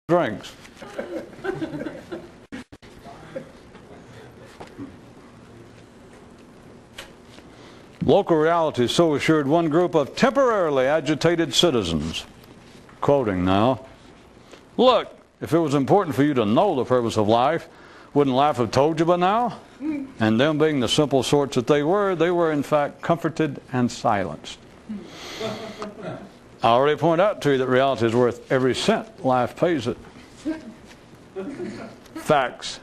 drinks. Local reality so assured one group of temporarily agitated citizens, quoting now, "Look, if it was important for you to know the purpose of life, wouldn't life have told you by now?" And them being the simple sorts that they were in fact comforted and silenced. I already pointed out to you that reality is worth every cent life pays it. Facts.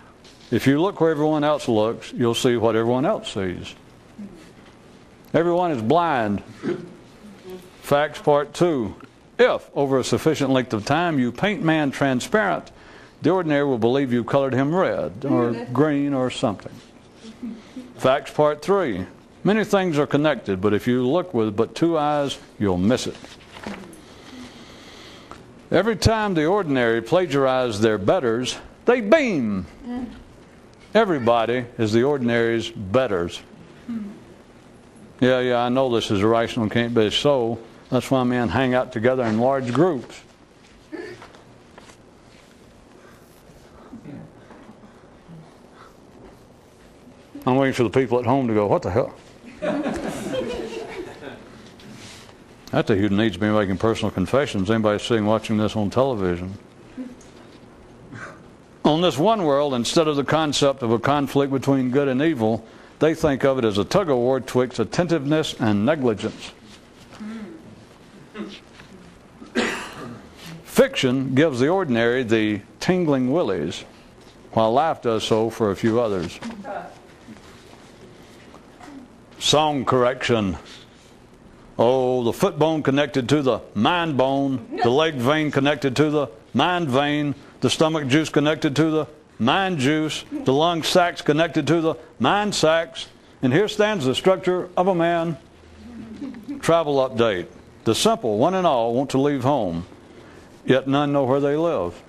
If you look where everyone else looks, you'll see what everyone else sees. Everyone is blind. Facts part 2. If, over a sufficient length of time, you paint man transparent, the ordinary will believe you colored him red or green or something. Facts part 3. Many things are connected, but if you look with but 2 eyes, you'll miss it. Every time the ordinary plagiarize their betters, they beam. Everybody is the ordinary's betters. Yeah, I know this is irrational, can't be so. That's why men hang out together in large groups. I'm waiting for the people at home to go, what the hell? That's who needs to be making personal confessions. Anybody sitting watching this on television? On this one world, instead of the concept of a conflict between good and evil, they think of it as a tug-of-war twixt attentiveness and negligence. Fiction gives the ordinary the tingling willies, while life does so for a few others. Song correction. Oh, the foot bone connected to the mind bone, the leg vein connected to the mind vein, the stomach juice connected to the mind juice, the lung sacs connected to the mind sacs, and here stands the structure of a man. Travel update. The simple, one and all, want to leave home, yet none know where they live.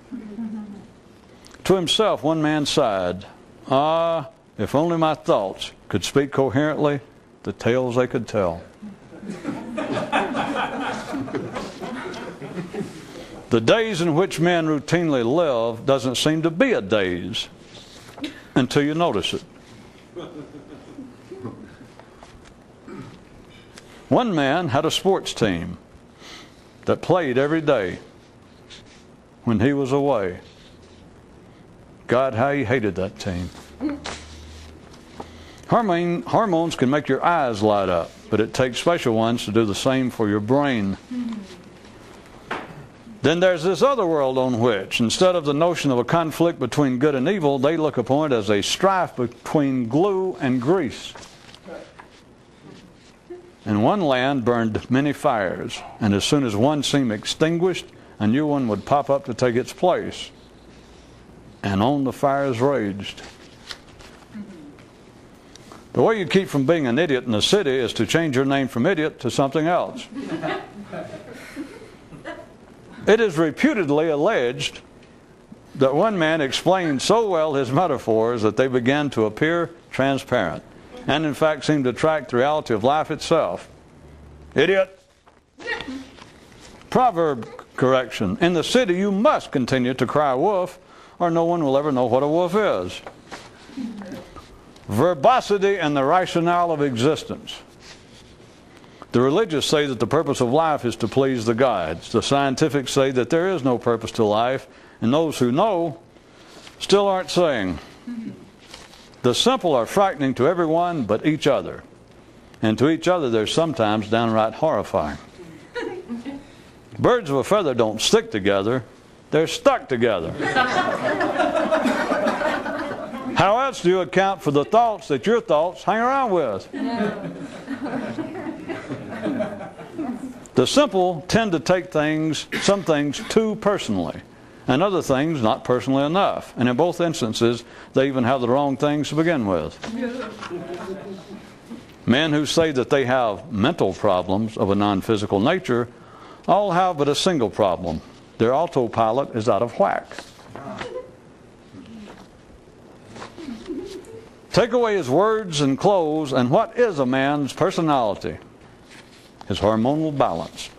To himself, one man sighed, "Ah, if only my thoughts could speak coherently the tales they could tell." The days in which men routinely live doesn't seem to be a days until you notice it. One man had a sports team that played every day when he was away. God, how he hated that team. Hormones can make your eyes light up, but it takes special ones to do the same for your brain. Then there's this other world on which, instead of the notion of a conflict between good and evil, they look upon it as a strife between glue and grease. And one land burned many fires, and as soon as one seemed extinguished, a new one would pop up to take its place. And on the fires raged. The way you keep from being an idiot in the city is to change your name from idiot to something else. It is reputedly alleged that one man explained so well his metaphors that they began to appear transparent, and in fact seemed to track the reality of life itself. Idiot. Proverb correction. In the city you must continue to cry wolf, or no one will ever know what a wolf is. Verbosity and the rationale of existence. The religious say that the purpose of life is to please the gods. The scientific say that there is no purpose to life, and those who know still aren't saying. The simple are frightening to everyone but each other, and to each other they're sometimes downright horrifying. Birds of a feather don't stick together, they're stuck together. How else do you account for the thoughts that your thoughts hang around with? The simple tend to take some things too personally, and other things not personally enough. And in both instances, they even have the wrong things to begin with. Men who say that they have mental problems of a non-physical nature all have but a single problem. Their autopilot is out of whack. Take away his words and clothes, and what is a man's personality? His hormonal balance.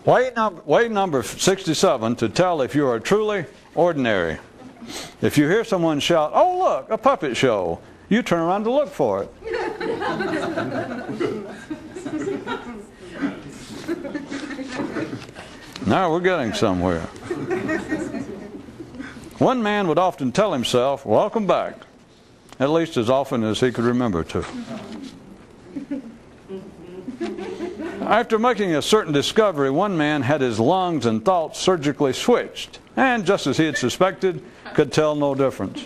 Way number 67, to tell if you are truly ordinary. If you hear someone shout, "Oh look, a puppet show," you turn around to look for it. Now we're getting somewhere. One man would often tell himself, "Welcome back," at least as often as he could remember to. After making a certain discovery, one man had his lungs and thoughts surgically switched, and just as he had suspected, could tell no difference.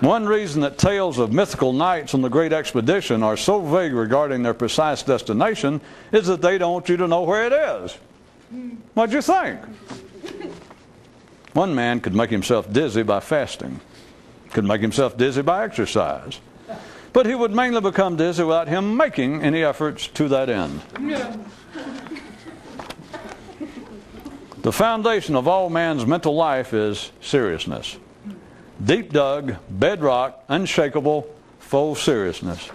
One reason that tales of mythical knights on the great expedition are so vague regarding their precise destination is that they don't want you to know where it is. What'd you think? One man could make himself dizzy by fasting, could make himself dizzy by exercise, but he would mainly become dizzy without him making any efforts to that end. The foundation of all man's mental life is seriousness. Deep dug, bedrock, unshakable, full seriousness.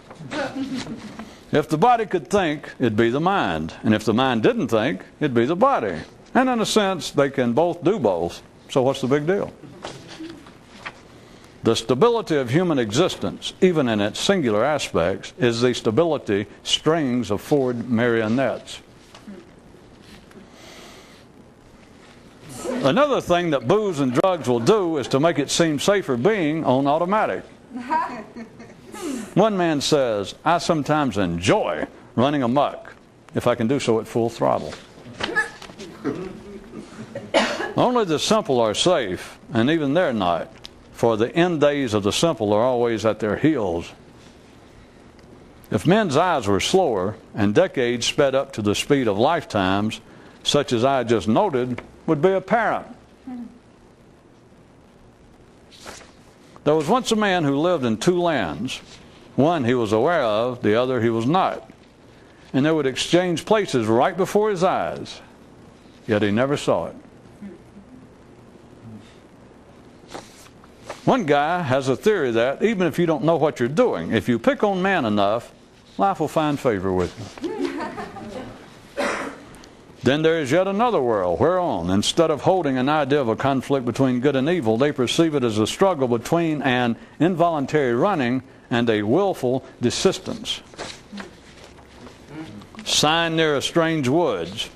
If the body could think, it'd be the mind. And if the mind didn't think, it'd be the body. And in a sense, they can both do both. So what's the big deal? The stability of human existence, even in its singular aspects, is the stability strings of Ford marionettes. Another thing that booze and drugs will do is to make it seem safer being on automatic. One man says, "I sometimes enjoy running amok if I can do so at full throttle." Only the simple are safe, and even they're not, for the end days of the simple are always at their heels. If men's eyes were slower and decades sped up to the speed of lifetimes, such as I just noted, would be apparent. There was once a man who lived in two lands. One he was aware of, the other he was not. And they would exchange places right before his eyes, yet he never saw it. One guy has a theory that even if you don't know what you're doing, if you pick on man enough, life will find favor with you. Then there is yet another world whereon, instead of holding an idea of a conflict between good and evil, they perceive it as a struggle between an involuntary running and a willful desistance. Sign near a strange woods.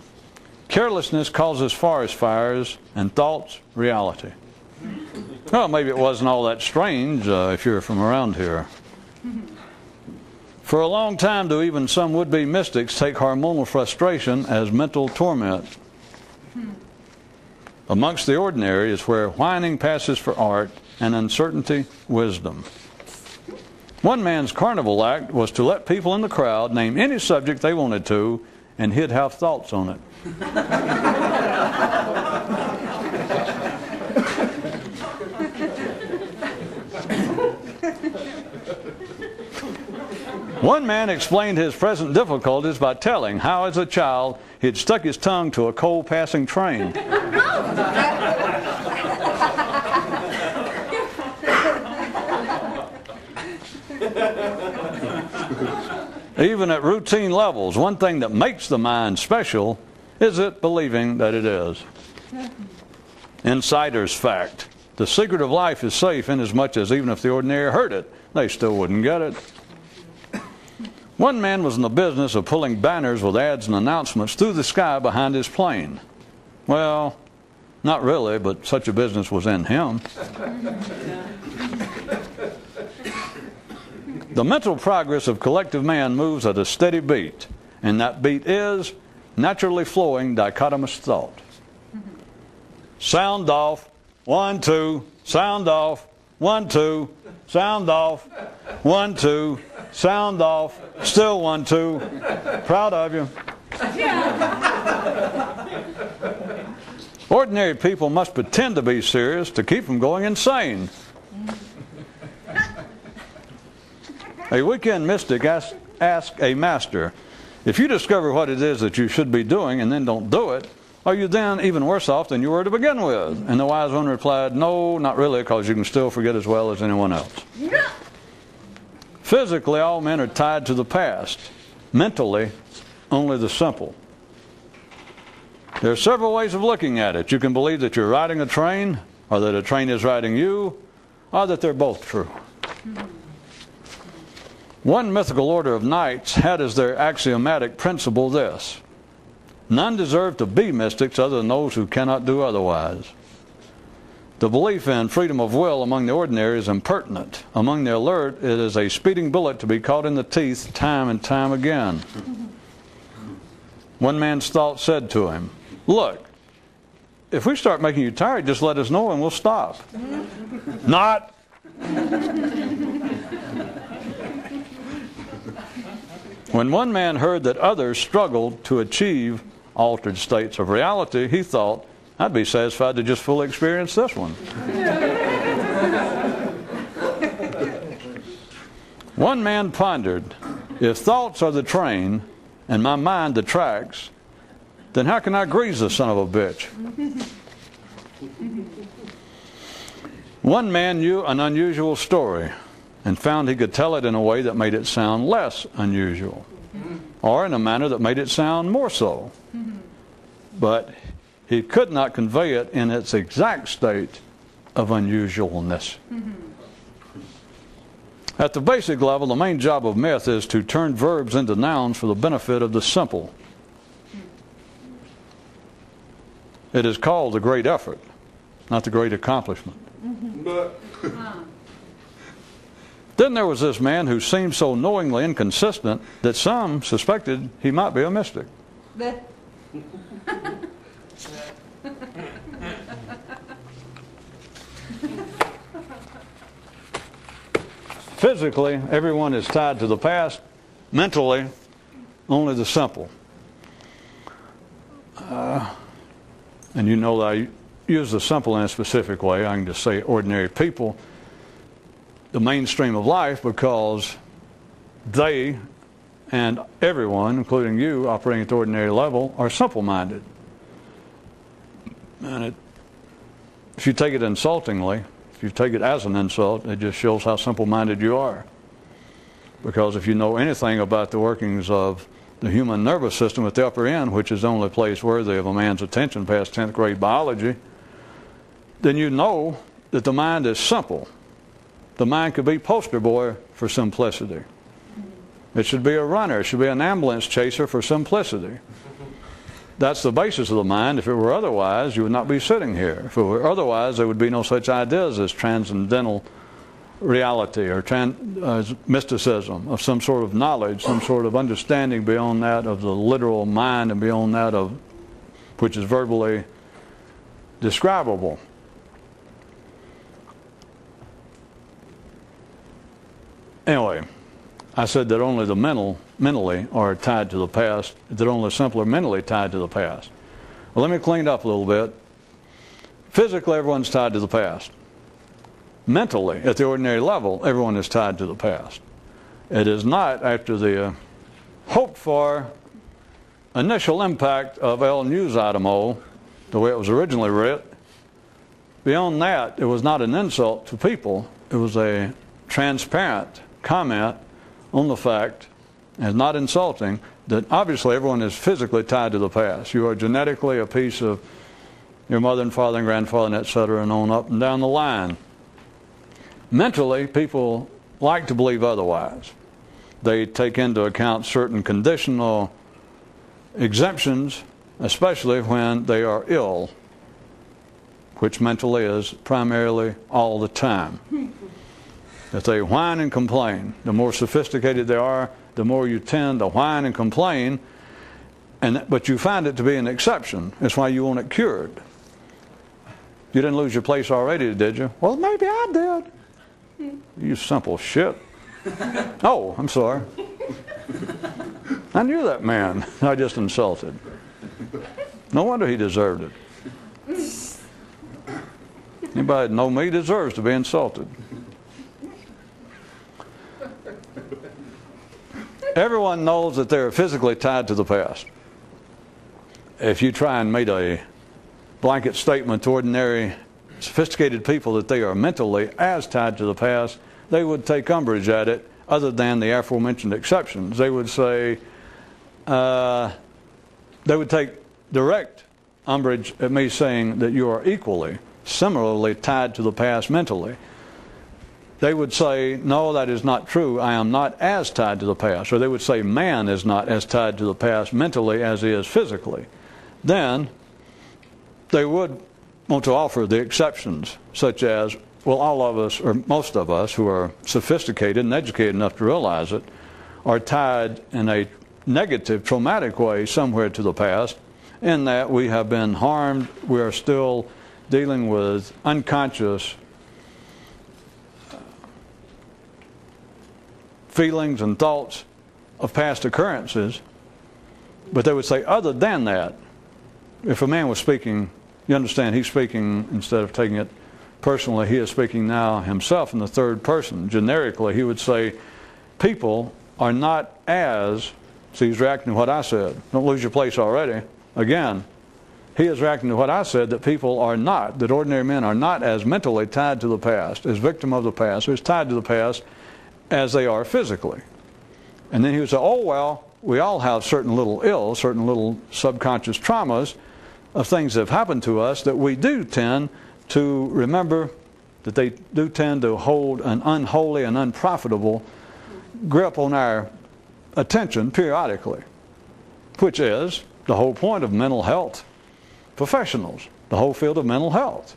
Carelessness causes forest fires, and thoughts reality. Well, maybe it wasn't all that strange if you're from around here. For a long time do even some would-be mystics take hormonal frustration as mental torment. Amongst the ordinary is where whining passes for art and uncertainty wisdom. One man's carnival act was to let people in the crowd name any subject they wanted to, and he'd have thoughts on it. One man explained his present difficulties by telling how, as a child, he had stuck his tongue to a cold passing train. Even at routine levels, one thing that makes the mind special is it believing that it is. Insider's fact. The secret of life is safe inasmuch as even if the ordinary heard it, they still wouldn't get it. One man was in the business of pulling banners with ads and announcements through the sky behind his plane. Well, not really, but such a business was in him. The mental progress of collective man moves at a steady beat, and that beat is naturally flowing dichotomous thought. Sound off, 1, 2, sound off, 1, 2, sound off, 1, 2, sound off, still 1, 2. Proud of you. Ordinary people must pretend to be serious to keep from going insane. A weekend mystic asked a master, if you discover what it is that you should be doing and then don't do it, are you then even worse off than you were to begin with? And the wise one replied, no, not really, because you can still forget as well as anyone else. Physically, all men are tied to the past. Mentally, only the simple. There are several ways of looking at it. You can believe that you're riding a train, or that a train is riding you, or that they're both true. One mythical order of knights had as their axiomatic principle this: none deserve to be mystics other than those who cannot do otherwise. The belief in freedom of will among the ordinary is impertinent. Among the alert, it is a speeding bullet to be caught in the teeth time and time again. One man's thought said to him, "Look, if we start making you tired, just let us know and we'll stop." Not. When one man heard that others struggled to achieve altered states of reality, he thought, "I'd be satisfied to just fully experience this one." One man pondered, "If thoughts are the train and my mind the tracks, then how can I grease the son of a bitch?" One man knew an unusual story and found he could tell it in a way that made it sound less unusual, or in a manner that made it sound more so. But he could not convey it in its exact state of unusualness. At the basic level, the main job of myth is to turn verbs into nouns for the benefit of the simple. It is called the great effort, not the great accomplishment. Then there was this man who seemed so knowingly inconsistent that some suspected he might be a mystic. Physically, everyone is tied to the past. Mentally, only the simple. And you know that I use the simple in a specific way. I can just say ordinary people, the mainstream of life, because they and everyone, including you, operating at the ordinary level, are simple-minded. And if you take it insultingly, if you take it as an insult, it just shows how simple-minded you are. Because if you know anything about the workings of the human nervous system at the upper end, which is the only place worthy of a man's attention past 10th grade biology, then you know that the mind is simple. The mind could be poster boy for simplicity. It should be a runner. It should be an ambulance chaser for simplicity. That's the basis of the mind. If it were otherwise, you would not be sitting here. If it were otherwise, there would be no such ideas as transcendental reality or mysticism of some sort of knowledge, some sort of understanding beyond that of the literal mind and beyond that of which is verbally describable. Anyway, I said that only the mentally are tied to the past, that only the simple are mentally tied to the past. Well, let me clean it up a little bit. Physically, everyone's tied to the past. Mentally, at the ordinary level, everyone is tied to the past. It is not after the hoped-for initial impact of El News Itemo, the way it was originally writ. Beyond that, it was not an insult to people. It was a transparent comment on the fact, and not insulting, that obviously everyone is physically tied to the past. You are genetically a piece of your mother and father and grandfather and etc. and on up and down the line. Mentally, people like to believe otherwise. They take into account certain conditional exemptions, especially when they are ill, which mentally is primarily all the time. If they whine and complain, the more sophisticated they are, the more you tend to whine and complain, but you find it to be an exception. That's why you want it cured. You didn't lose your place already, did you? Well, maybe I did. You simple shit. Oh, I'm sorry. I knew that man I just insulted. No wonder he deserved it. Anybody that knows me deserves to be insulted. Everyone knows that they're physically tied to the past. If you try and make a blanket statement to ordinary sophisticated people that they are mentally as tied to the past, they would take umbrage at it, other than the aforementioned exceptions. They would say, they would take direct umbrage at me saying that you are equally, similarly tied to the past mentally. They would say, no, that is not true. I am not as tied to the past. Or they would say, man is not as tied to the past mentally as he is physically. Then they would want to offer the exceptions, such as, well, all of us, or most of us who are sophisticated and educated enough to realize it, are tied in a negative, traumatic way somewhere to the past, in that we have been harmed. We are still dealing with unconscious feelings and thoughts of past occurrences. But they would say, other than that, if a man was speaking, you understand, he's speaking, instead of taking it personally, he is speaking now himself in the third person. Generically, he would say, people are not as, see, he's reacting to what I said. Don't lose your place already. Again, he is reacting to what I said, that people are not, that ordinary men are not as mentally tied to the past, as victim of the past, or as tied to the past as they are physically. And then he would say, oh, well, we all have certain little ills, certain little subconscious traumas of things that have happened to us that we do tend to remember, that they do tend to hold an unholy and unprofitable grip on our attention periodically, which is the whole point of mental health professionals, the whole field of mental health.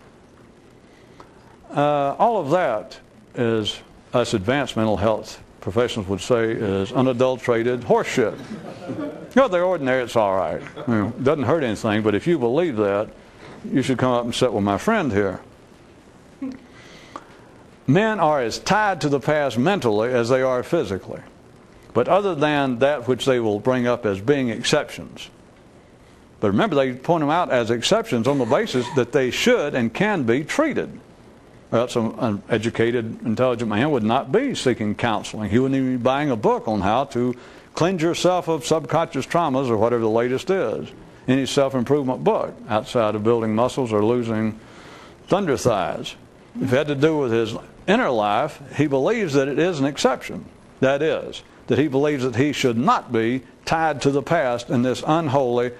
All of that is, us advanced mental health professionals would say, is unadulterated horseshit. You know, they're ordinary, it's all right. It doesn't hurt anything, but if you believe that, you should come up and sit with my friend here. Men are as tied to the past mentally as they are physically. But other than that which they will bring up as being exceptions. But remember, they point them out as exceptions on the basis that they should and can be treated. Else an educated, intelligent man would not be seeking counseling. He wouldn't even be buying a book on how to cleanse yourself of subconscious traumas or whatever the latest is. Any self-improvement book outside of building muscles or losing thunder thighs. If it had to do with his inner life, he believes that it is an exception. That is, that he believes that he should not be tied to the past in this unholy,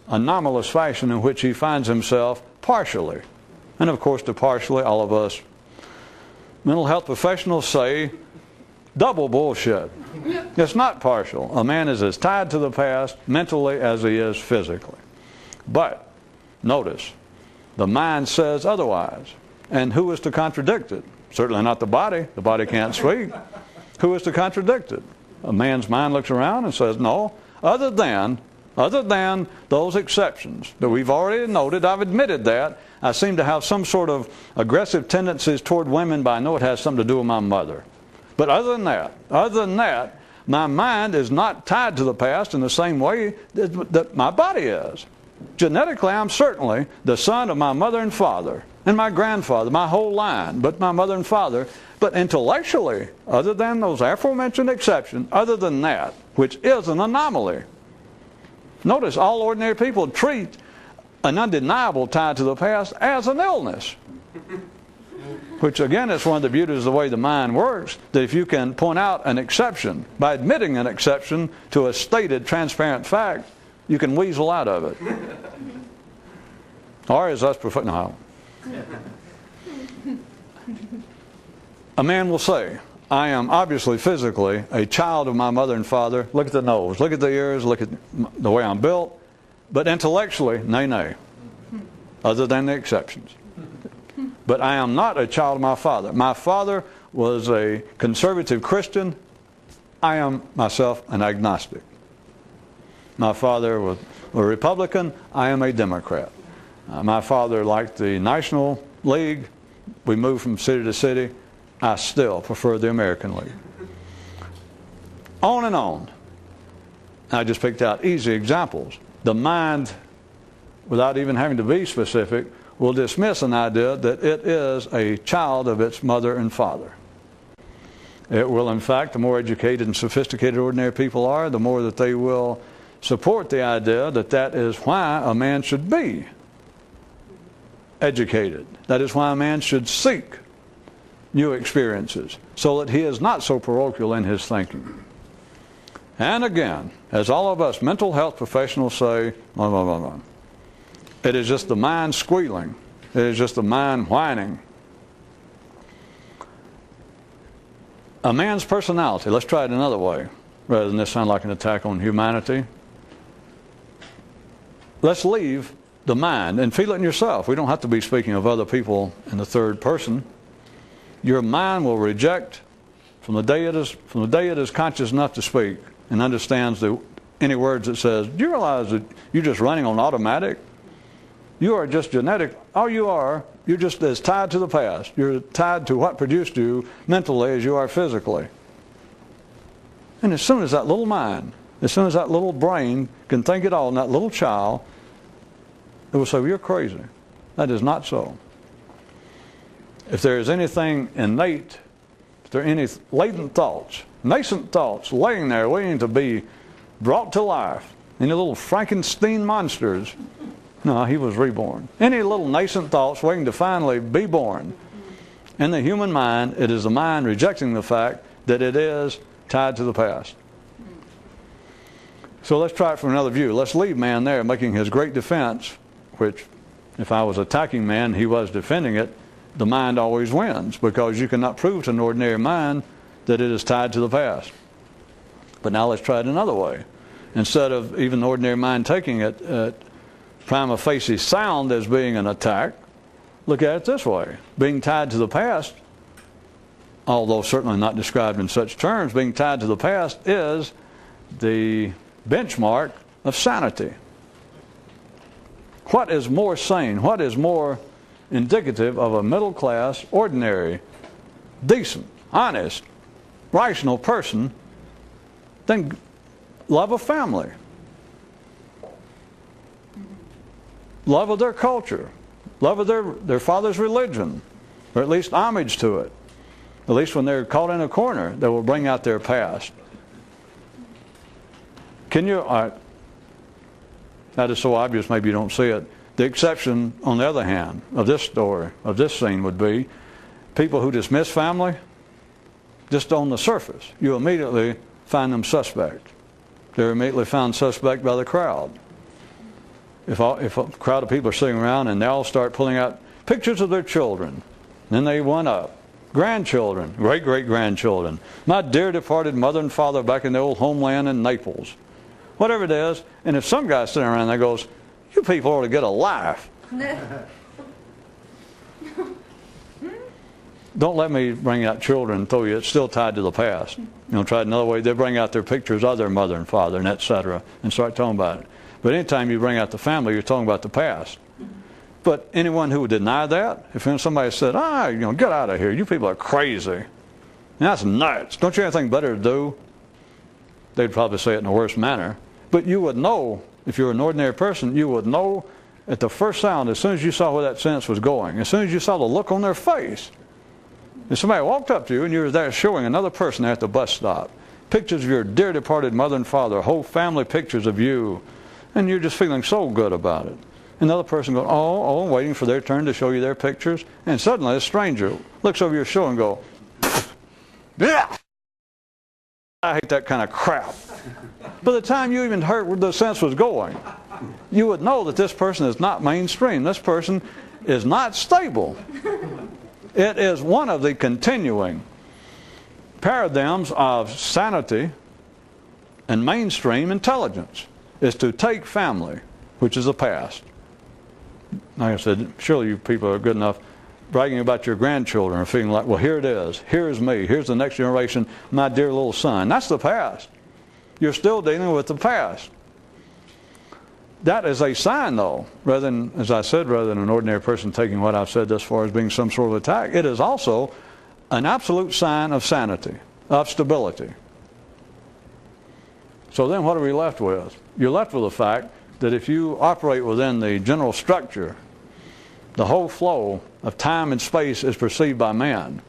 anomalous fashion in which he finds himself partially. And of course, to partially, all of us mental health professionals say, double bullshit. It's not partial. A man is as tied to the past mentally as he is physically. But, notice, the mind says otherwise. And who is to contradict it? Certainly not the body. The body can't speak. Who is to contradict it? A man's mind looks around and says, no, other than those exceptions that we've already noted, I've admitted that, I seem to have some sort of aggressive tendencies toward women, but I know it has something to do with my mother. But other than that, my mind is not tied to the past in the same way that my body is. Genetically, I'm certainly the son of my mother and father, and my grandfather, my whole line, but my mother and father. But intellectually, other than those aforementioned exceptions, other than that, which is an anomaly. Notice, all ordinary people treat an undeniable tie to the past as an illness. Which again is one of the beauties of the way the mind works, that if you can point out an exception, by admitting an exception to a stated transparent fact, you can weasel out of it. Or as us no. A man will say, I am obviously physically a child of my mother and father. Look at the nose, look at the ears, look at the way I'm built. But intellectually, nay, other than the exceptions. But I am not a child of my father. My father was a conservative Christian. I am myself an agnostic. My father was a Republican. I am a Democrat. My father liked the National League. We moved from city to city. I still prefer the American League. On and on. I just picked out easy examples. The mind, without even having to be specific, will dismiss an idea that it is a child of its mother and father. It will, in fact, the more educated and sophisticated ordinary people are, the more that they will support the idea that that is why a man should be educated. That is why a man should seek new experiences, so that he is not so parochial in his thinking. and again, as all of us mental health professionals say, blah, blah, blah, blah. It is just the mind squealing. It is just the mind whining. A man's personality, let's try it another way, rather than this sound like an attack on humanity. Let's leave the mind and feel it in yourself. We don't have to be speaking of other people in the third person. Your mind will reject from the day it is conscious enough to speak and understands any words it says. Do you realize that you're just running on automatic? You are just genetic. All you are, you're just as tied to the past. You're tied to what produced you mentally as you are physically. And as soon as that little mind, as soon as that little brain can think it all, and that little child, it will say, you're crazy. That is not so. If there is anything innate, if there are any latent thoughts, nascent thoughts laying there waiting to be brought to life, any little Frankenstein monsters, no, he was reborn. Any little nascent thoughts waiting to finally be born. In the human mind, it is the mind rejecting the fact that it is tied to the past. So let's try it from another view. Let's leave man there making his great defense, which if I was attacking man, he was defending it. The mind always wins, because you cannot prove to an ordinary mind that it is tied to the past. But now let's try it another way. Instead of even the ordinary mind taking it prima facie sound as being an attack, look at it this way. Being tied to the past, although certainly not described in such terms, being tied to the past is the benchmark of sanity. What is more sane? What is more indicative of a middle class, ordinary, decent, honest, rational person than love of family? Love of their culture, love of their father's religion, or at least homage to it. At least when they're caught in a corner, they will bring out their past. Can you, that is so obvious maybe you don't see it. The exception, on the other hand, of this story, of this scene would be people who dismiss family, just on the surface, you immediately find them suspect. They're immediately found suspect by the crowd. If a crowd of people are sitting around and they all start pulling out pictures of their children, then they one up. Grandchildren, great-great-grandchildren. My dear departed mother and father back in the old homeland in Naples. Whatever it is. And if some guy's sitting around there goes, you people ought to get a life. Don't let me bring out children and throw you. It's still tied to the past. Try it another way. They bring out their pictures of their mother and father and etc. and start talking about it. But anytime you bring out the family, you're talking about the past. But anyone who would deny that, if somebody said, get out of here, you people are crazy. And that's nuts. Don't you have anything better to do? They'd probably say it in a worse manner. But you would know, if you're an ordinary person, you would know at the first sound, as soon as you saw where that sentence was going, as soon as you saw the look on their face, if somebody walked up to you and you were there showing another person there at the bus stop, pictures of your dear departed mother and father, whole family pictures of you, and you're just feeling so good about it. Another person goes, waiting for their turn to show you their pictures. And suddenly a stranger looks over your show and goes, yeah, I hate that kind of crap. By the time you even heard where the sense was going, you would know that this person is not mainstream. This person is not stable. It is one of the continuing paradigms of sanity and mainstream intelligence, is to take family, which is the past. Like I said, surely you people are good enough bragging about your grandchildren or feeling like, well, here it is. Here's me. Here's the next generation, my dear little son. That's the past. You're still dealing with the past. That is a sign, though, rather than, as I said, rather than an ordinary person taking what I've said thus far as being some sort of attack, it is also an absolute sign of sanity, of stability. So then what are we left with? You're left with the fact that if you operate within the general structure, the whole flow of time and space is perceived by man,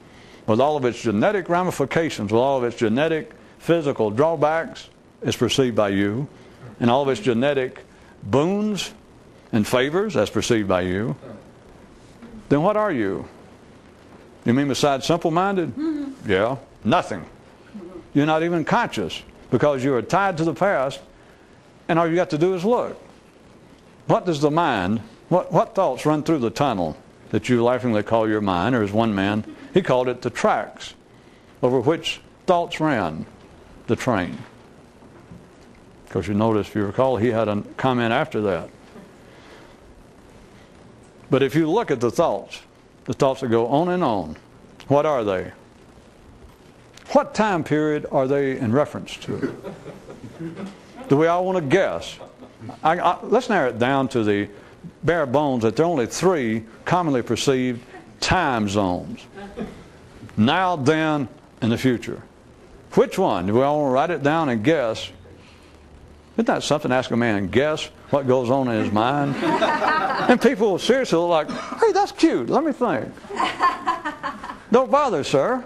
with all of its genetic ramifications, with all of its genetic physical drawbacks, is perceived by you, and all of its genetic boons and favors as perceived by you, then what are you? You mean besides simple-minded? Yeah, nothing. You're not even conscious, because you are tied to the past, and all you got to do is look. What does the mind, what thoughts run through the tunnel that you laughingly call your mind? Or as one man, he called it the tracks over which thoughts ran the train. Because you notice, if you recall, he had a comment after that. But if you look at the thoughts that go on and on, what are they? What time period are they in reference to? Do we all want to guess? Let's narrow it down to the bare bones that there are only 3 commonly perceived time zones. Now, then, and the future. Which one? Do we all want to write it down and guess? Isn't that something to ask a man and guess what goes on in his mind? And people will seriously look like, hey, that's cute. Let me think. Don't bother, sir.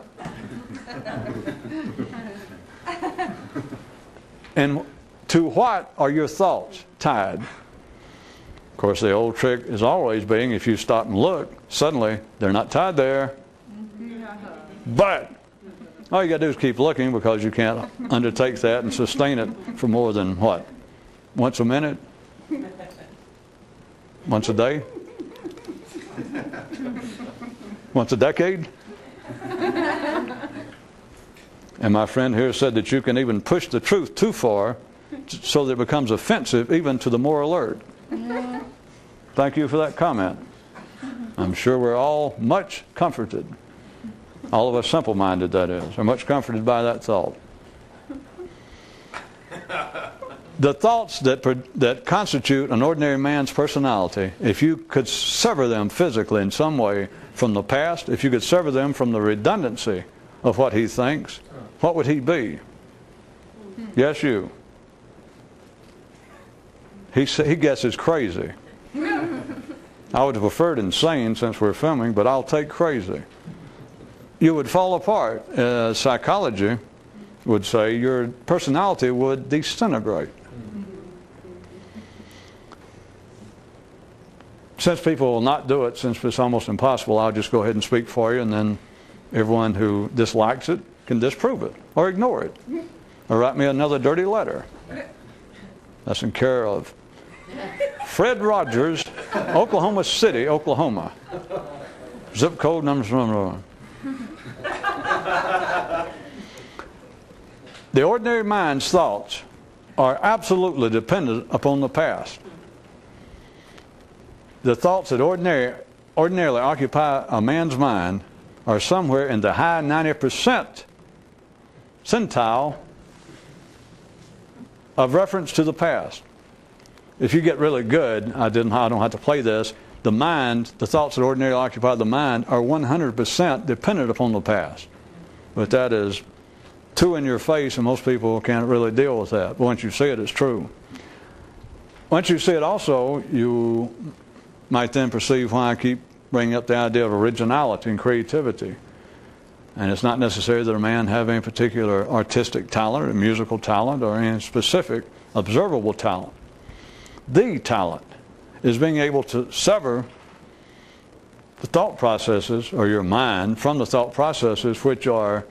And to what are your thoughts tied? Of course, the old trick is always being, if you stop and look, suddenly they're not tied there. But all you got to do is keep looking, because you can't undertake that and sustain it for more than what? Once a minute? Once a day? Once a decade? And my friend here said that you can even push the truth too far so that it becomes offensive even to the more alert. Thank you for that comment. I'm sure we're all much comforted. All of us simple-minded, that is, are much comforted by that thought. The thoughts that constitute an ordinary man's personality, if you could sever them physically in some way from the past, if you could sever them from the redundancy of what he thinks, what would he be? Yes, you. He guesses crazy. I would have preferred insane since we're filming, but I'll take crazy. You would fall apart. Psychology would say your personality would disintegrate. Since people will not do it, since it's almost impossible, I'll just go ahead and speak for you, and then everyone who dislikes it can disprove it or ignore it or write me another dirty letter. That's in care of Fred Rogers, Oklahoma City, Oklahoma. Zip code number. The ordinary mind's thoughts are absolutely dependent upon the past. The thoughts that ordinarily occupy a man's mind are somewhere in the high 90% centile of reference to the past. If you get really good, I don't have to play this, the thoughts that ordinarily occupy the mind are 100% dependent upon the past. But that is too in your face, and most people can't really deal with that. But once you see it, it's true. Once you see it also, you might then perceive why I keep bringing up the idea of originality and creativity. And it's not necessary that a man have any particular artistic talent or musical talent or any specific observable talent. The talent is being able to sever the thought processes, or your mind, from the thought processes which are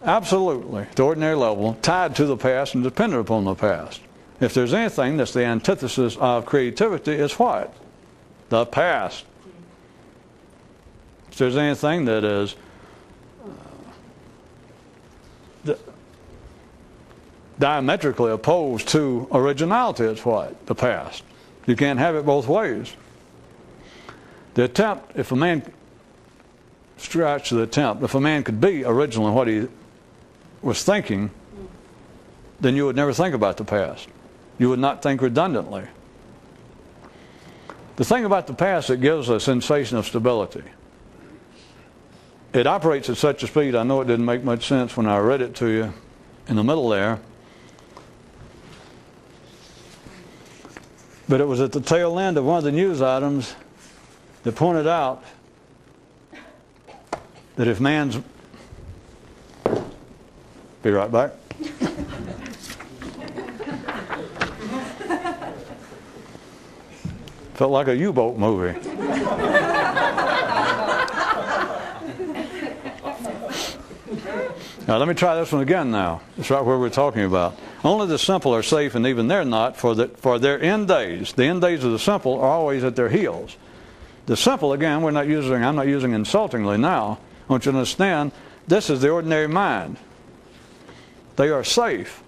absolutely, at the ordinary level, tied to the past and dependent upon the past. If there's anything that's the antithesis of creativity, it's what? The past. If there's anything that is diametrically opposed to originality, it's what? The past. You can't have it both ways. The attempt, if a man could be original in what he was thinking, then you would never think about the past. You would not think redundantly. The thing about the past, it gives a sensation of stability. It operates at such a speed, I know it didn't make much sense when I read it to you in the middle there, but it was at the tail end of one of the news items that pointed out that if man's... Be right back. Felt like a U-boat movie. Now let me try this one again now. It's right where we're talking about. Only the simple are safe, and even they're not, for their end days. The end days of the simple are always at their heels. The simple, again, I'm not using insultingly now. I want you to understand, this is the ordinary mind. They are safe.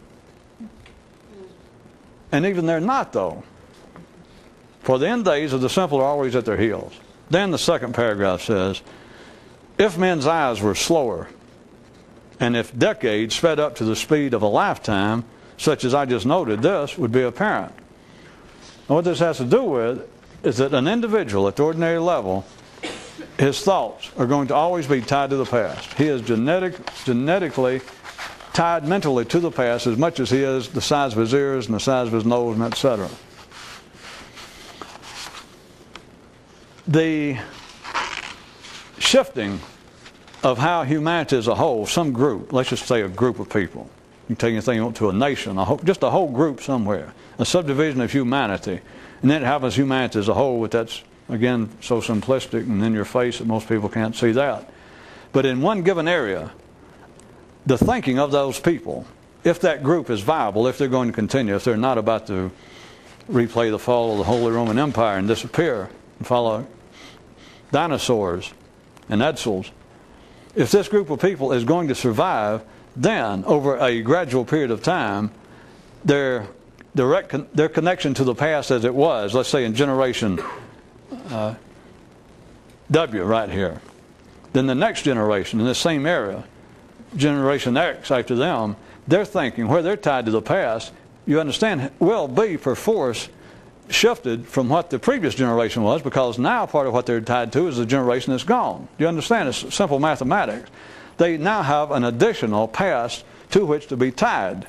And even they're not, though. For the end days of the simple are always at their heels. Then the second paragraph says, if men's eyes were slower, and if decades sped up to the speed of a lifetime, such as I just noted, this would be apparent. And what this has to do with is that an individual at the ordinary level, his thoughts are going to always be tied to the past. He is genetically tied mentally to the past as much as he is the size of his ears and the size of his nose and etc. The shifting of how humanity as a whole, some group, let's just say a group of people. You can take anything to a nation, just a whole group somewhere, a subdivision of humanity. And then it happens humanity as a whole, but that's, again, so simplistic and in your face that most people can't see that. But in one given area, the thinking of those people, if that group is viable, if they're going to continue, if they're not about to replay the fall of the Holy Roman Empire and disappear and follow dinosaurs and Edsels, if this group of people is going to survive, then over a gradual period of time, their connection to the past as it was, let's say in generation W right here, then the next generation in the same area, generation X after them, their thinking, where they're tied to the past, you understand, will be perforce shifted from what the previous generation was, because now part of what they're tied to is the generation that's gone. You understand? It's simple mathematics. They now have an additional past to which to be tied.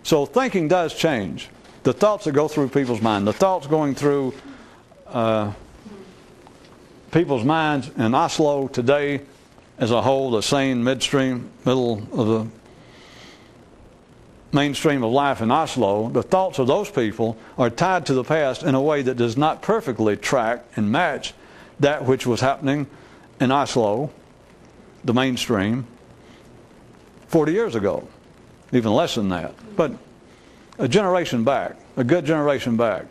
So thinking does change. The thoughts that go through people's mind, the thoughts going through people's minds in Oslo today as a whole, the sane middle of the mainstream of life in Oslo, the thoughts of those people are tied to the past in a way that does not perfectly track and match that which was happening in Oslo, the mainstream, 40 years ago, even less than that, but a generation back, a good generation back.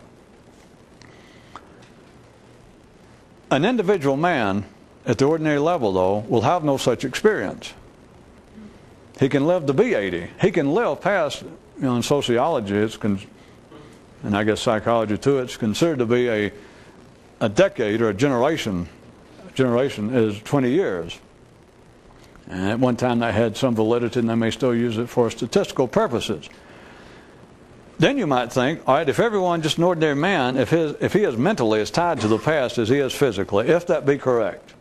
An individual man at the ordinary level, though, will have no such experience. He can live to be 80. He can live past, in sociology, and I guess psychology too, it's considered to be a decade or a generation. A generation is 20 years. And at one time that had some validity, and they may still use it for statistical purposes. Then you might think, all right, if everyone, just an ordinary man, if he is mentally as tied to the past as he is physically, if that be correct,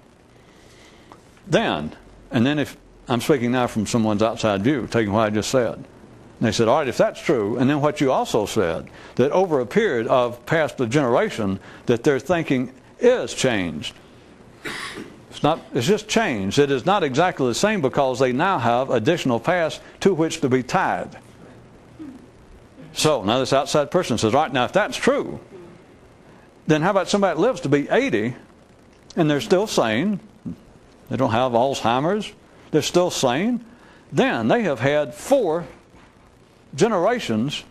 then if I'm speaking now from someone's outside view, taking what I just said. And they said, all right, if that's true, and then what you also said, that over a period of past a generation, that their thinking is changed. It's just changed. It is not exactly the same because they now have additional past to which to be tied. So now this outside person says, all right, now if that's true, then how about somebody that lives to be 80 and they're still sane? They don't have Alzheimer's. They're still sane. Then they have had 4 generations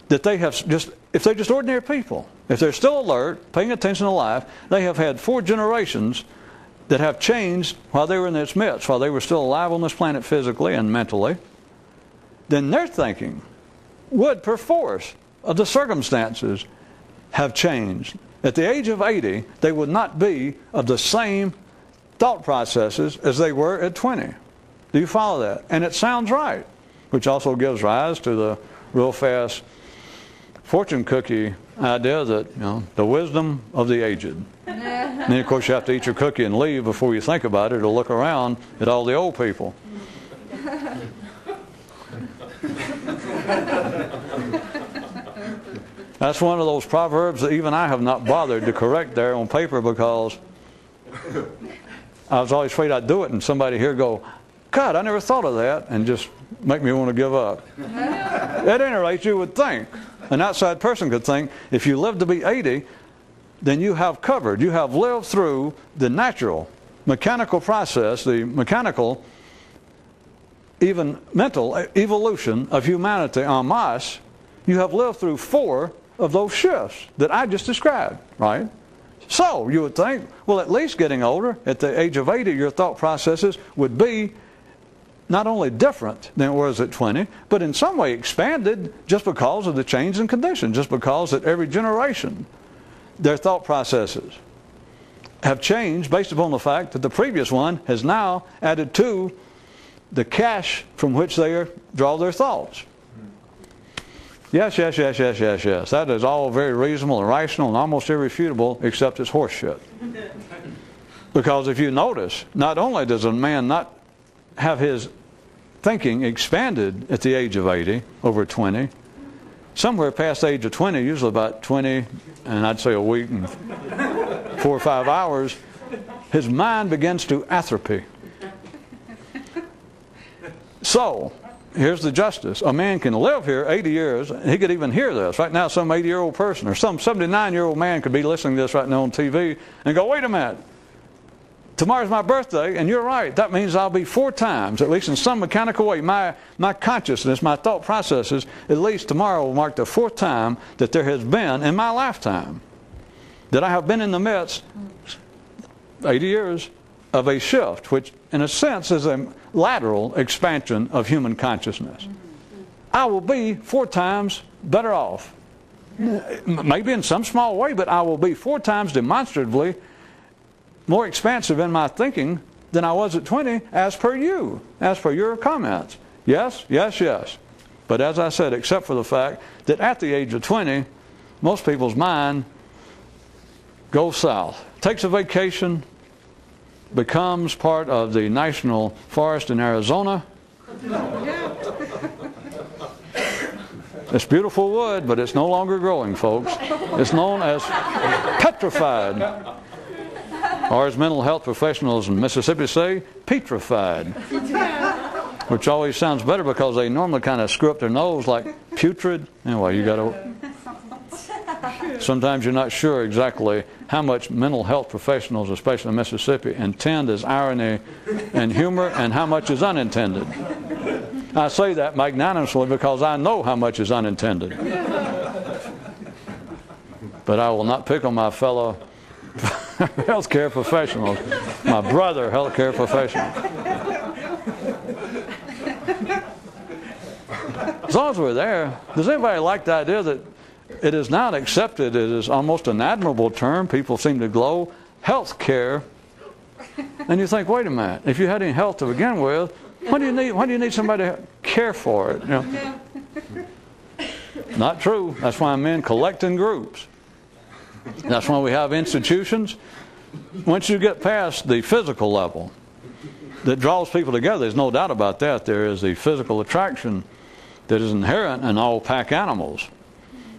that they have just, if they're just ordinary people, if they're still alert, paying attention to life, they have had 4 generations that have changed while they were in its midst, while they were still alive on this planet physically and mentally. Then their thinking would, perforce of the circumstances, have changed. At the age of 80, they would not be of the same thought processes as they were at 20. Do you follow that? And it sounds right, which also gives rise to the real fast fortune cookie idea that, the wisdom of the aged. And then, of course, you have to eat your cookie and leave before you think about it or look around at all the old people. That's one of those proverbs that even I have not bothered to correct there on paper, because I was always afraid I'd do it and somebody here go, God, I never thought of that, and just make me want to give up. At any rate, you would think, an outside person could think, if you live to be 80, then you have lived through the natural mechanical process, the mechanical even mental evolution of humanity en masse, you have lived through 4 of those shifts that I just described, right? So you would think, well, at least getting older, at the age of 80, your thought processes would be not only different than it was at 20, but in some way expanded just because of the change in conditions, just because at every generation their thought processes have changed based upon the fact that the previous one has now added to the cache from which they draw their thoughts. Yes. That is all very reasonable and rational and almost irrefutable, except it's horseshit. Because if you notice, not only does a man not have his thinking expanded at the age of 80 over 20, somewhere past the age of 20, usually about 20, and I'd say a week and 4 or 5 hours, his mind begins to atrophy. So, here's the justice. A man can live here 80 years, and he could even hear this. Right now, some 80-year-old person or some 79-year-old man could be listening to this right now on TV and go, wait a minute, tomorrow's my birthday, and you're right. That means I'll be 4 times, at least in some mechanical way, my consciousness, my thought processes, at least tomorrow will mark the 4th time that there has been in my lifetime that I have been in the midst, 80 years, of a shift, which in a sense is a lateral expansion of human consciousness. I will be 4 times better off. Maybe in some small way, but I will be 4 times demonstratively more expansive in my thinking than I was at 20, as per you, as per your comments. Yes. But as I said, except for the fact that at the age of 20, most people's mind goes south, takes a vacation, becomes part of the national forest in Arizona. It's beautiful wood, but it's no longer growing, folks. It's known as petrified. Or as mental health professionals in Mississippi say, petrified. Which always sounds better because they normally kind of screw up their nose like putrid. Anyway, you got to... Sometimes you're not sure exactly how much mental health professionals, especially in Mississippi, intend as irony and humor and how much is unintended. I say that magnanimously because I know how much is unintended. But I will not pick on my fellow healthcare professionals, my brother healthcare professionals. As long as we're there, does anybody like the idea that it is now accepted, it is almost an admirable term, people seem to glow, health care, and you think, wait a minute, if you had any health to begin with, why do you need somebody to care for it? You know? Not true. That's why men collect in groups. That's why we have institutions. Once you get past the physical level that draws people together, there's no doubt about that, there is the physical attraction that is inherent in all pack animals.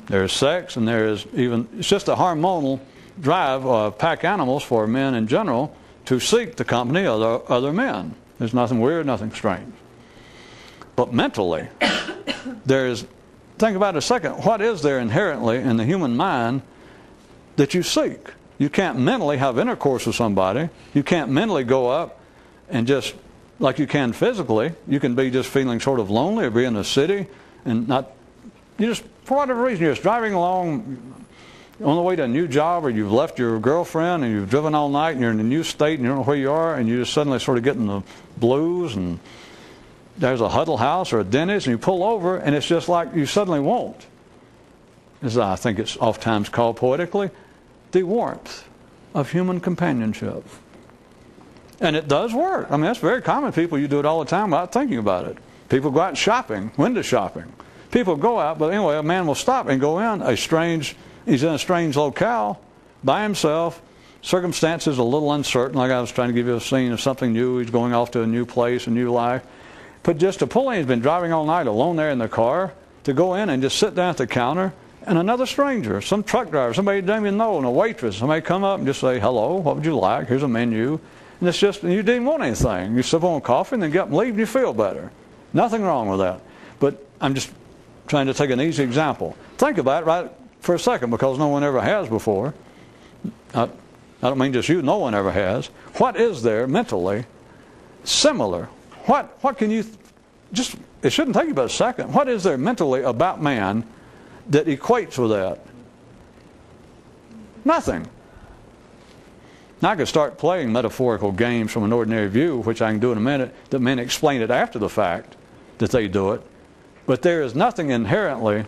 There's sex, and there is even, it's just a hormonal drive of pack animals for men in general to seek the company of other men. There's nothing weird, nothing strange. But mentally, think about it a second, what is there inherently in the human mind that you seek? You can't mentally have intercourse with somebody. You can't mentally go up and just, like you can physically, you can be just feeling sort of lonely or be in a city and not, you just, for whatever reason, you're just driving along on the way to a new job, or you've left your girlfriend and you've driven all night and you're in a new state and you don't know where you are, and you just suddenly sort of getting the blues, and there's a Huddle House or a dentist and you pull over and it's just like you suddenly won't. As I think it's oftentimes called poetically, the warmth of human companionship. And it does work. I mean, that's very common. People, you do it all the time without thinking about it. People go out shopping, window shopping. People go out, but anyway, a man will stop and go in he's in a strange locale by himself. Circumstances a little uncertain, like I was trying to give you a scene of something new. He's going off to a new place, a new life. But just to pull in, he's been driving all night alone there in the car, to go in and just sit down at the counter, and another stranger, some truck driver, somebody you don't even know, and a waitress, somebody come up and just say, hello, what would you like? Here's a menu. And it's just, you didn't want anything. You sip on coffee and then get up and leave and you feel better. Nothing wrong with that. But I'm just trying to take an easy example. Think about it right for a second, because no one ever has before. I don't mean just you, no one ever has. What is there mentally similar? What can you it shouldn't take you but a second. What is there mentally about man that equates with that? Nothing. Now I could start playing metaphorical games from an ordinary view, which I can do in a minute, that men explain it after the fact that they do it. But there is nothing inherently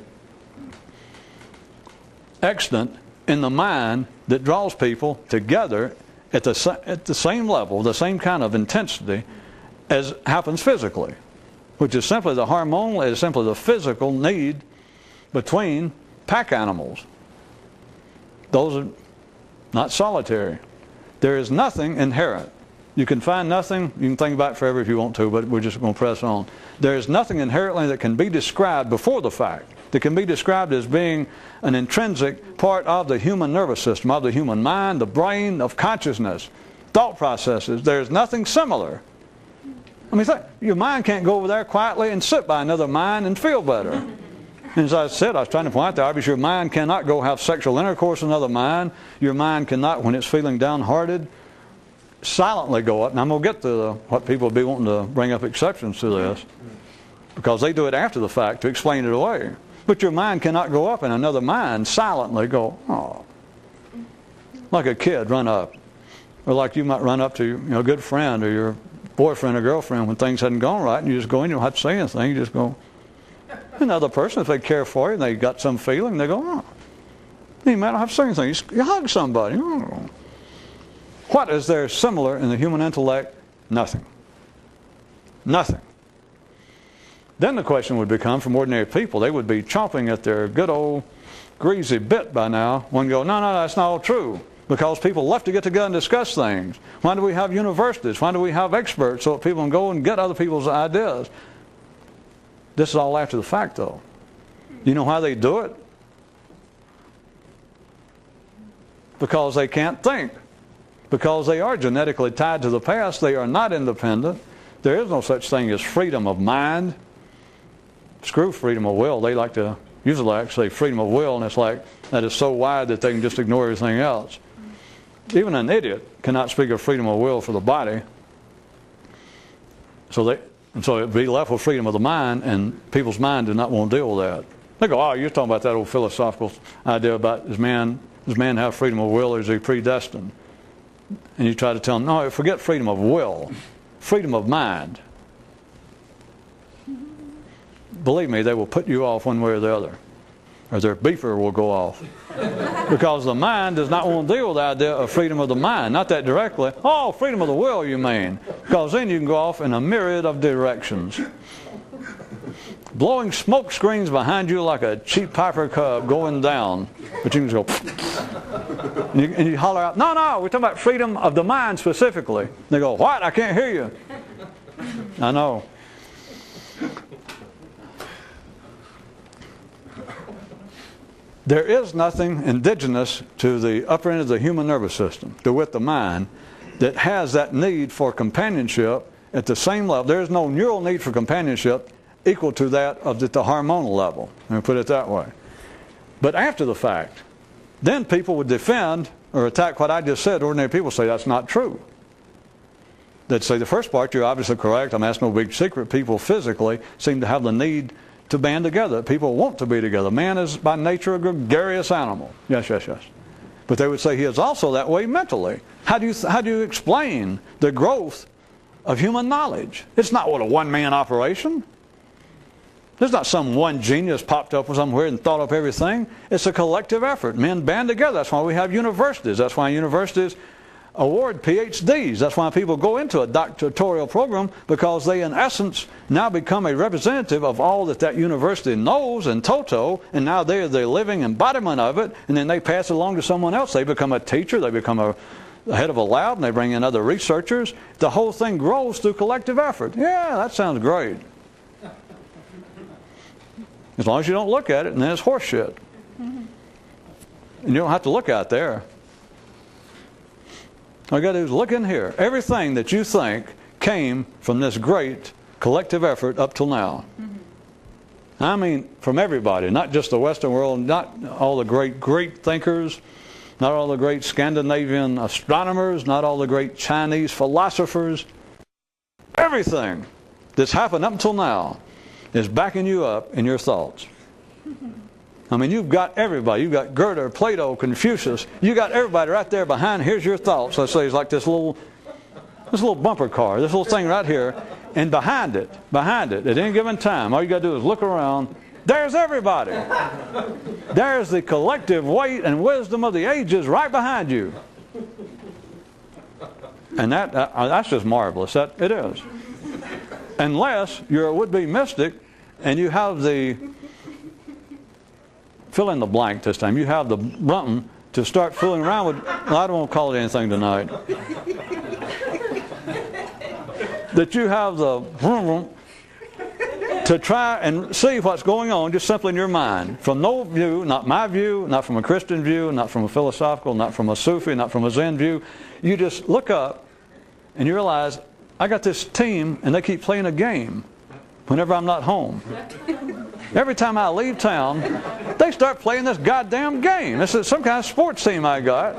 extant in the mind that draws people together at the same level, the same kind of intensity as happens physically, which is simply the hormonal, is simply the physical need between pack animals. Those are not solitary. There is nothing inherent. You can find nothing, you can think about it forever if you want to, but we're just going to press on. There is nothing inherently that can be described before the fact, that can be described as being an intrinsic part of the human nervous system, of the human mind, the brain, of consciousness, thought processes. There is nothing similar. I mean, your mind can't go over there quietly and sit by another mind and feel better. And as I said, I was trying to point out there, obviously your mind cannot go have sexual intercourse with another mind. Your mind cannot, when it's feeling downhearted, silently go up. And I'm going to get to what people will be wanting to bring up exceptions to this, because they do it after the fact to explain it away. But your mind cannot go up and another mind silently go, oh. Like a kid run up. Or like you might run up to a good friend or your boyfriend or girlfriend when things hadn't gone right, and you just go in, you don't have to say anything, you just go. Another person, if they care for you and they got some feeling, they go, oh. You might not have to say anything. You hug somebody. Oh. What is there similar in the human intellect? Nothing. Nothing. Then the question would become, from ordinary people, they would be chomping at their good old greasy bit by now, one go, no, that's not all true. Because people love to get together and discuss things. Why do we have universities? Why do we have experts so that people can go and get other people's ideas? This is all after the fact, though. You know why they do it? Because they can't think. Because they are genetically tied to the past. They are not independent. There is no such thing as freedom of mind. Screw freedom of will. They usually like to say freedom of will, and it's like that is so wide that they can just ignore everything else. Even an idiot cannot speak of freedom of will for the body. So it'd be left with freedom of the mind, and people's mind do not want to deal with that. They go, oh, you're talking about that old philosophical idea about does man have freedom of will, or is he predestined? And you try to tell them, no, forget freedom of will, freedom of mind. Believe me, they will put you off one way or the other, or their beeper will go off. Because the mind does not want to deal with the idea of freedom of the mind. Not that directly. Oh, freedom of the will, you mean. Because then you can go off in a myriad of directions. Blowing smoke screens behind you like a cheap Piper Cub going down. But you can just go, and you holler out, no, we're talking about freedom of the mind specifically. They go, what? I can't hear you. I know. There is nothing indigenous to the upper end of the human nervous system, to wit the mind, that has that need for companionship at the same level. There is no neural need for companionship equal to that of the hormonal level. Let me put it that way. But after the fact, then people would defend or attack what I just said. Ordinary people say that's not true. They'd say the first part, you're obviously correct. I mean, that's no big secret. People physically seem to have the need to band together. People want to be together. Man is by nature a gregarious animal. Yes. But they would say he is also that way mentally. How do you explain the growth of human knowledge? It's not what a one-man operation. There's not some one genius popped up somewhere and thought up everything. It's a collective effort. Men band together. That's why we have universities. That's why universities award PhDs. That's why people go into a doctoral program, because they in essence now become a representative of all that university knows in toto, and now they're the living embodiment of it, and then they pass it along to someone else. They become a teacher, they become a head of a lab, and they bring in other researchers. The whole thing grows through collective effort. Yeah, that sounds great. As long as you don't look at it, and then it's horse shit. And you don't have to look out there. All you got to do is look in here. Everything that you think came from this great collective effort up till now. I mean, from everybody, not just the Western world, not all the great Greek thinkers, not all the great Scandinavian astronomers, not all the great Chinese philosophers. Everything that's happened up until now is backing you up in your thoughts. I mean, you've got everybody. You've got Goethe, Plato, Confucius. You got everybody right there behind. Here's your thoughts. Let's say it's like this little bumper car, this little thing right here. And behind it, at any given time, all you got to do is look around. There's everybody. There's the collective weight and wisdom of the ages right behind you. And that's just marvelous. It is. Unless you're a would-be mystic and you have the, fill in the blank this time, you have the button to start fooling around with, well, I don't want to call it anything tonight. That you have the to try and see what's going on just simply in your mind. From no view, not my view, not from a Christian view, not from a philosophical, not from a Sufi, not from a Zen view. You just look up and you realize, I got this team and they keep playing a game whenever I'm not home. Every time I leave town, they start playing this goddamn game. This is some kind of sports team I got,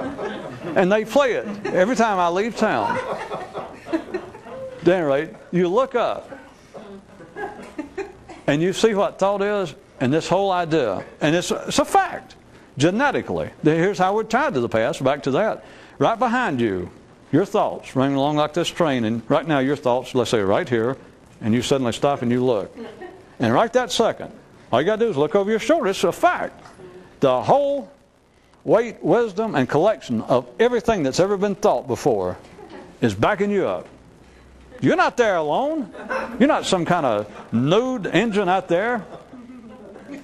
and they play it every time I leave town. At any rate, you look up and you see what thought is and this whole idea. And it's a fact, genetically. Here's how we're tied to the past, back to that. Right behind you, your thoughts running along like this train, and right now your thoughts, let's say right here, and you suddenly stop and you look. And right that second, all you got to do is look over your shoulder. It's a fact. The whole weight, wisdom, and collection of everything that's ever been thought before is backing you up. You're not there alone. You're not some kind of nude engine out there. You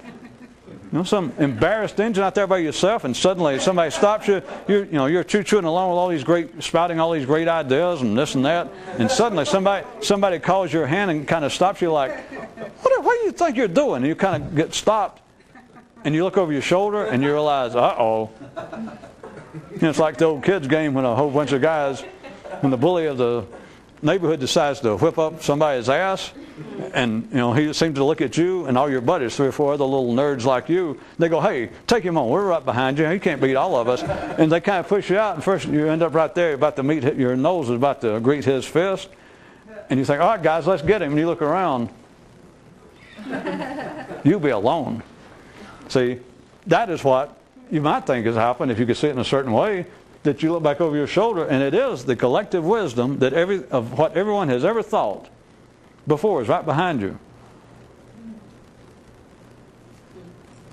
know, some embarrassed engine out there by yourself, and suddenly somebody stops you. You're choo-chooing along with all these spouting all these great ideas and this and that, and suddenly somebody calls your hand and kind of stops you like, what do you think you're doing? And you kind of get stopped, and you look over your shoulder and you realize, uh-oh. It's like the old kids game when a whole bunch of guys, when the bully of the neighborhood decides to whip up somebody's ass, and he seems to look at you and all your buddies, 3 or 4 other little nerds like you. They go, hey, take him on. We're right behind you. He can't beat all of us. And they kind of push you out, and first you end up right there, about to meet, your nose is about to greet his fist, and you think, all right, guys, let's get him. And you look around, you'll be alone. See, that is what you might think has happened if you could see it in a certain way. That you look back over your shoulder, and it is the collective wisdom that of what everyone has ever thought before is right behind you.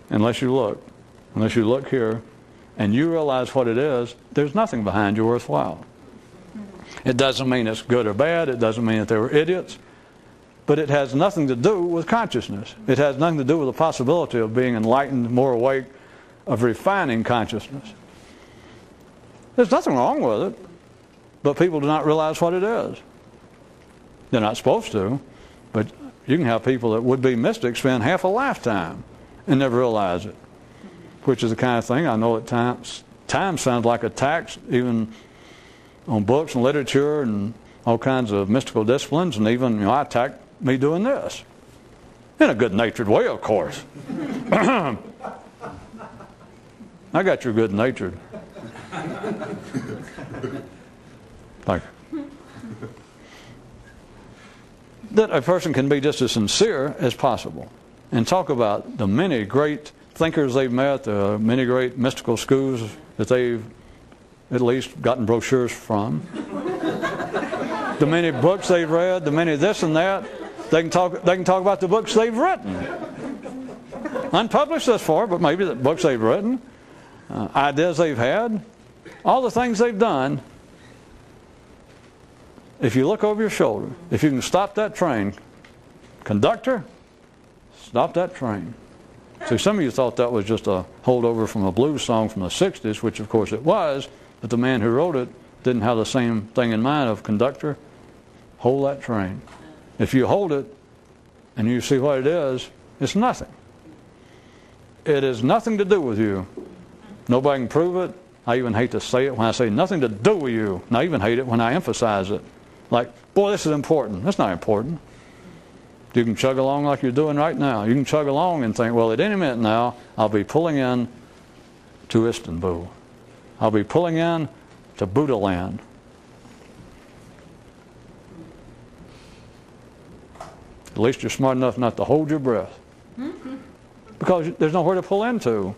Unless you look here, and you realize what it is, there's nothing behind you worthwhile. It doesn't mean it's good or bad. It doesn't mean that they were idiots. But it has nothing to do with consciousness. It has nothing to do with the possibility of being enlightened, more awake, of refining consciousness. There's nothing wrong with it, but people do not realize what it is. They're not supposed to, but you can have people that would be mystics spend half a lifetime and never realize it, which is the kind of thing I know at times sounds like a tax, even on books and literature and all kinds of mystical disciplines, and even I attack me doing this in a good-natured way, of course. I got your good-natured. Like that a person can be just as sincere as possible and talk about the many great thinkers they've met, the many great mystical schools that they've at least gotten brochures from, the many books they've read, the many this and that. They can talk about the books they've written, unpublished thus far, but maybe the books they've written, ideas they've had, all the things they've done. If you look over your shoulder, if you can stop that train, conductor, stop that train. See, some of you thought that was just a holdover from a blues song from the 60s, which of course it was, but the man who wrote it didn't have the same thing in mind of conductor. Hold that train. If you hold it and you see what it is, it's nothing. It has nothing to do with you. Nobody can prove it. I even hate to say it when I say nothing to do with you. And I even hate it when I emphasize it. Like, boy, this is important. That's not important. You can chug along like you're doing right now. You can chug along and think, well, at any minute now, I'll be pulling in to Istanbul. I'll be pulling in to Buddha land. least you're smart enough not to hold your breath. Because there's nowhere to pull into.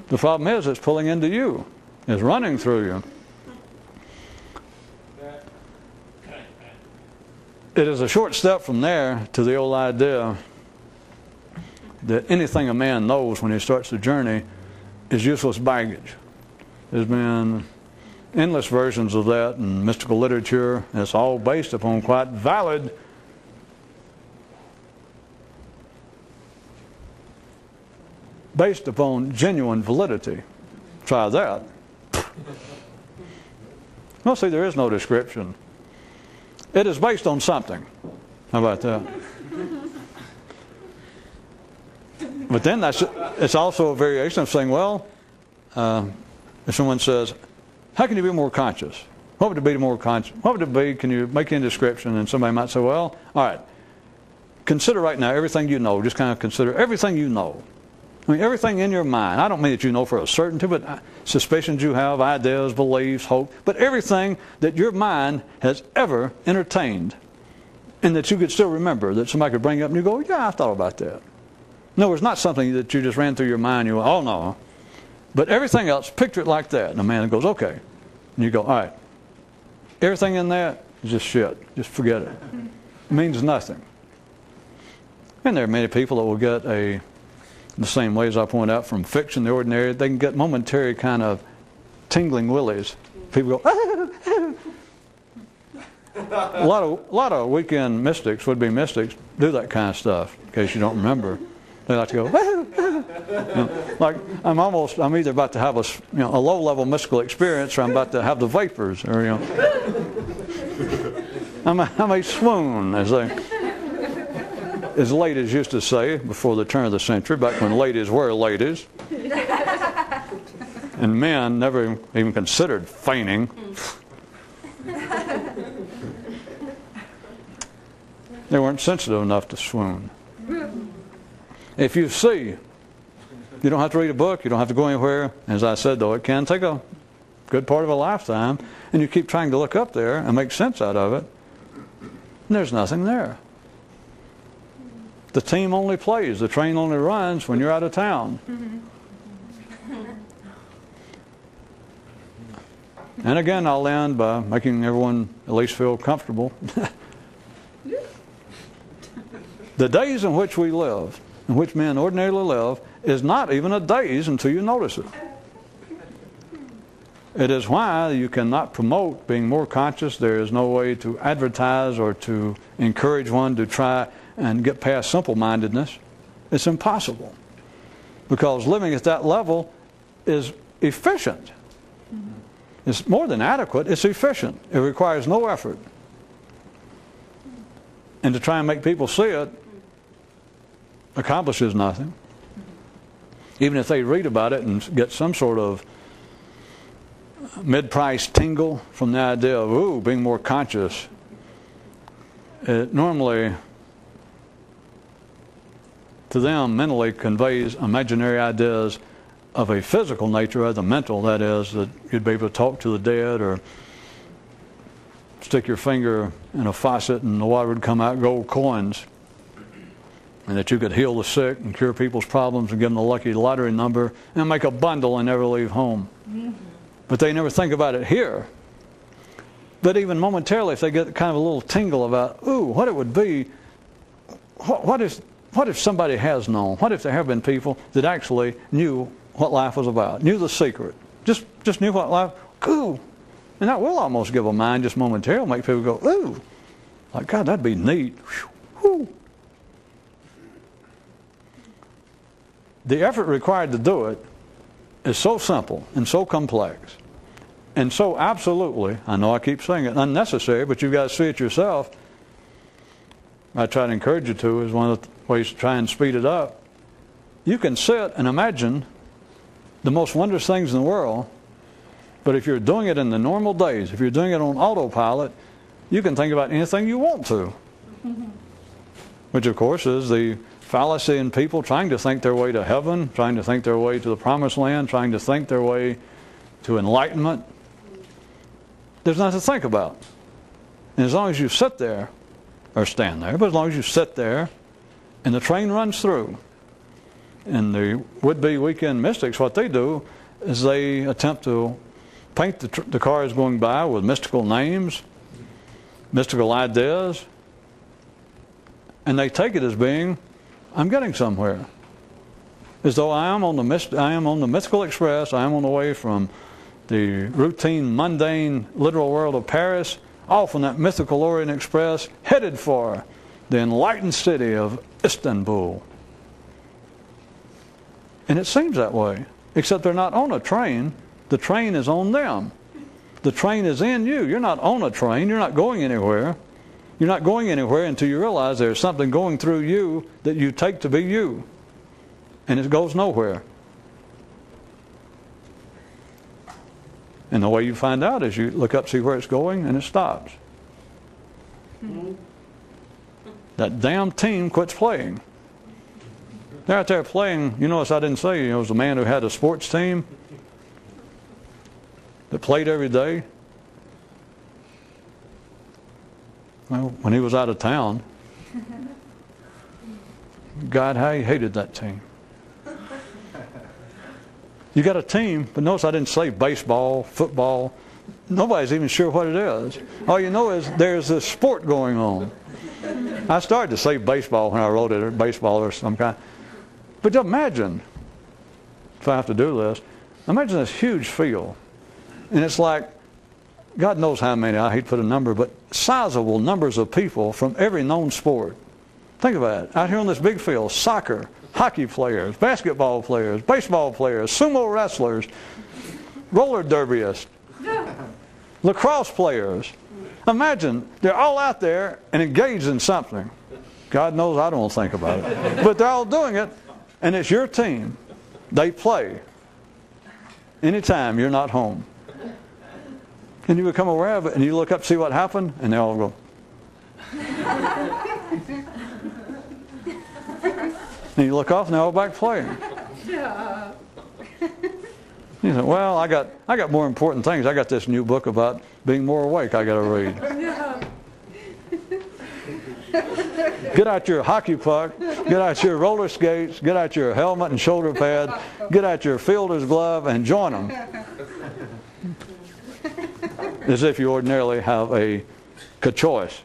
The problem is it's pulling into you. It's running through you. It is a short step from there to the old idea that anything a man knows when he starts the journey is useless baggage. There's been endless versions of that in mystical literature, and it's all based upon quite valid based upon genuine validity. Try that. Well, see, there is no description. It is based on something. How about that? But then it's also a variation of saying, well, if someone says, how can you be more conscious? What would it be to more conscious? What would it be? Can you make any description? And somebody might say, well, all right, consider right now everything you know. Just kind of consider everything you know. I mean, everything in your mind. I don't mean that you know for a certainty, but suspicions you have, ideas, beliefs, hope, but everything that your mind has ever entertained and that you could still remember, that somebody could bring up and you go, yeah, I thought about that. No, it's not something that you just ran through your mind and you went, oh no. But everything else, picture it like that. And the man goes, okay. And you go, all right. Everything in that is just shit. Just forget it. It means nothing. And there are many people that will get the same way as I point out from fiction, the ordinary, they can get momentary kind of tingling willies. People go, a lot of weekend mystics, would-be mystics, do that kind of stuff, in case you don't remember. They like to go, like I'm either about to have a low-level mystical experience, or I'm about to have the vapors, or I may swoon, as ladies used to say before the turn of the century, back when ladies were ladies, and men never even considered feigning. They weren't sensitive enough to swoon. If you see, you don't have to read a book, you don't have to go anywhere. As I said, though, it can take a good part of a lifetime, and you keep trying to look up there and make sense out of it, and there's nothing there. The team only plays, the train only runs when you're out of town. And again, I'll end by making everyone at least feel comfortable. The days in which we live, in which men ordinarily live, is not even a daze until you notice it. It is why you cannot promote being more conscious. There is no way to advertise or to encourage one to try and get past simple-mindedness. It's impossible. Because living at that level is efficient. It's more than adequate, it's efficient. It requires no effort. And to try and make people see it accomplishes nothing. Even if they read about it and get some sort of mid-price tingle from the idea of, ooh, being more conscious, it normally, to them, mentally conveys imaginary ideas of a physical nature rather than mental. That is, that you'd be able to talk to the dead, or stick your finger in a faucet and the water would come out gold coins, and that you could heal the sick and cure people's problems and give them the lucky lottery number and make a bundle and never leave home. But they never think about it here. But even momentarily, if they get kind of a little tingle about, ooh, what it would be, what if somebody has known? What if there have been people that actually knew what life was about, knew the secret, just knew what life, ooh. And that will almost give a mind just momentarily, make people go, ooh, like, God, that'd be neat. Whew. The effort required to do it is so simple and so complex and so absolutely, I know I keep saying it, unnecessary, but you've got to see it yourself. I try to encourage you to, is one of the ways to try and speed it up. You can sit and imagine the most wondrous things in the world, but if you're doing it in the normal days, if you're doing it on autopilot, you can think about anything you want to. Which, of course, is the fallacy in people trying to think their way to heaven, trying to think their way to the promised land, trying to think their way to enlightenment. There's nothing to think about. And as long as you sit there or stand there, but as long as you sit there and the train runs through. And the would-be weekend mystics, what they do is they attempt to paint the cars going by with mystical names, mystical ideas, and they take it as being, I'm getting somewhere. As though I am on the mythical express, I am on the way from the routine, mundane, literal world of Paris, off on that mythical Orient Express, headed for the enlightened city of Istanbul. And it seems that way, except they're not on a train. The train is on them. The train is in you. You're not on a train. You're not going anywhere. You're not going anywhere until you realize there's something going through you that you take to be you. And it goes nowhere. And the way you find out is you look up, see where it's going, and it stops. That damn team quits playing. They're out there playing. You notice I didn't say it was a man who had a sports team that played every day. Well, when he was out of town, God, how he hated that team. You got a team, but notice I didn't say baseball, football. Nobody's even sure what it is. All you know is there's a sport going on. I started to say baseball when I wrote it, or baseball or some kind. But imagine, if I have to do this, imagine this huge field. And it's like, God knows how many, I hate to put a number, but sizable numbers of people from every known sport. Think about it. Out here on this big field, soccer, hockey players, basketball players, baseball players, sumo wrestlers, roller derbyists, lacrosse players. Imagine, they're all out there and engaged in something. God knows I don't think about it. But they're all doing it, and it's your team. They play. Anytime you're not home. And you become aware of it, and you look up, see what happened, and they all go. And you look off, and they're all back playing. You say, well, I got more important things. I got this new book about being more awake I got to read. Get out your hockey puck, get out your roller skates, get out your helmet and shoulder pad, get out your fielder's glove, and join them. As if you ordinarily have a choice.